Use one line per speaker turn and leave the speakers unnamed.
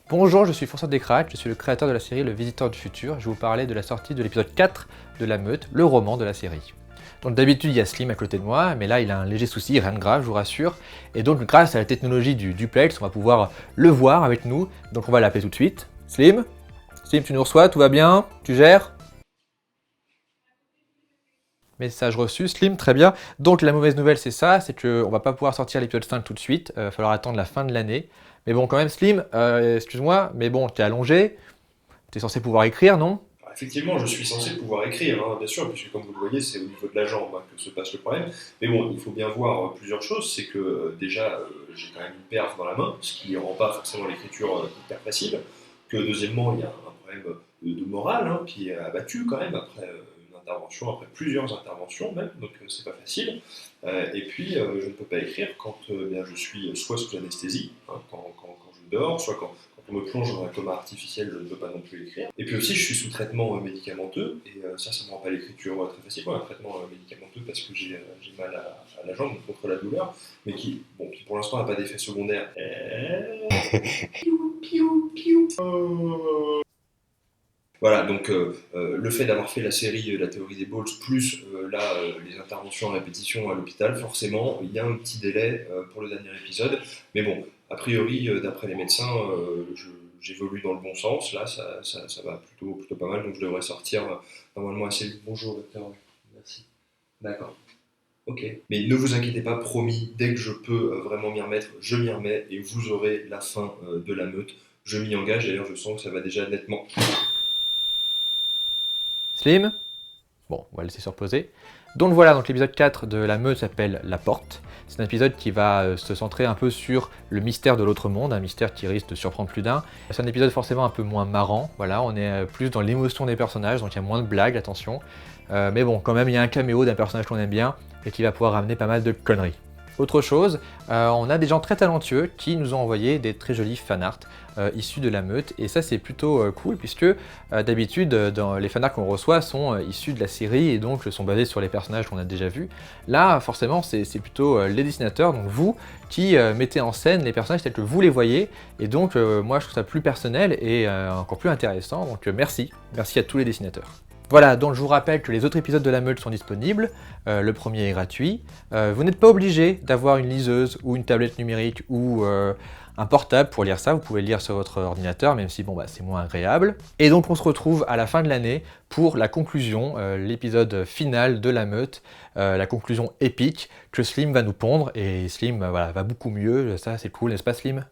Bonjour, je suis François Descraques, je suis le créateur de la série Le Visiteur du Futur. Je vais vous parler de la sortie de l'épisode 4 de La Meute, le roman de la série. Donc d'habitude il y a Slim à côté de moi, mais là il a un léger souci, rien de grave, je vous rassure. Et donc grâce à la technologie du duplex, on va pouvoir le voir avec nous. Donc on va l'appeler tout de suite. Slim, tu nous reçois, tout va bien? Tu gères? Message reçu, Slim, très bien. Donc la mauvaise nouvelle c'est ça, c'est qu'on va pas pouvoir sortir l'épisode 5 tout de suite, il va falloir attendre la fin de l'année. Mais bon quand même Slim, excuse-moi, mais bon t'es allongé, t'es censé pouvoir écrire, non?
Effectivement, je suis censé pouvoir écrire, hein, bien sûr, puisque comme vous le voyez, c'est au niveau de la jambe hein, que se passe le problème. Mais bon, il faut bien voir plusieurs choses. C'est que déjà, j'ai quand même une perf dans la main, ce qui ne rend pas forcément l'écriture hyper facile. Que deuxièmement, il y a un problème de morale hein, qui est abattu quand même après une intervention, après plusieurs interventions même, donc c'est pas facile. Et puis, je ne peux pas écrire quand bien, je suis soit sous anesthésie, hein, quand je dors, soit quand on me plonge dans un coma artificiel, je ne peux pas non plus écrire. Et puis aussi, je suis sous traitement médicamenteux, et ça ne me rend pas l'écriture très facilement, un traitement médicamenteux parce que j'ai mal à la jambe contre la douleur, mais qui pour l'instant n'a pas d'effet secondaire. Piou, piou, piou. Voilà, donc le fait d'avoir fait la série La théorie des balls, plus les interventions en répétition à l'hôpital, forcément, il y a un petit délai pour le dernier épisode. Mais bon, a priori, d'après les médecins, j'évolue dans le bon sens. Là, ça va plutôt pas mal, donc je devrais sortir normalement assez vite. Bonjour docteur, merci. D'accord. Ok. Mais ne vous inquiétez pas, promis, dès que je peux vraiment m'y remettre, je m'y remets et vous aurez la fin de la meute. Je m'y engage, d'ailleurs je sens que ça va déjà nettement.
Slim? Bon, on va le laisser se reposer. Donc voilà, donc l'épisode 4 de La Meute s'appelle La Porte. C'est un épisode qui va se centrer un peu sur le mystère de l'autre monde, un mystère qui risque de surprendre plus d'un. C'est un épisode forcément un peu moins marrant, voilà, on est plus dans l'émotion des personnages, donc il y a moins de blagues, attention. Mais bon, quand même, il y a un caméo d'un personnage qu'on aime bien et qui va pouvoir ramener pas mal de conneries. Autre chose, on a des gens très talentueux qui nous ont envoyé des très jolis fanarts issus de La Meute, et ça c'est plutôt cool puisque d'habitude les fanarts qu'on reçoit sont issus de la série et donc sont basés sur les personnages qu'on a déjà vus. Là forcément c'est plutôt les dessinateurs, donc vous, qui mettez en scène les personnages tels que vous les voyez, et donc moi je trouve ça plus personnel et encore plus intéressant, donc merci à tous les dessinateurs. Voilà, donc je vous rappelle que les autres épisodes de La Meute sont disponibles, le premier est gratuit, vous n'êtes pas obligé d'avoir une liseuse ou une tablette numérique ou un portable pour lire ça, vous pouvez le lire sur votre ordinateur, même si bon bah c'est moins agréable. Et donc on se retrouve à la fin de l'année pour la conclusion, l'épisode final de La Meute, la conclusion épique que Slim va nous pondre, et Slim voilà, va beaucoup mieux, ça c'est cool, n'est-ce pas Slim?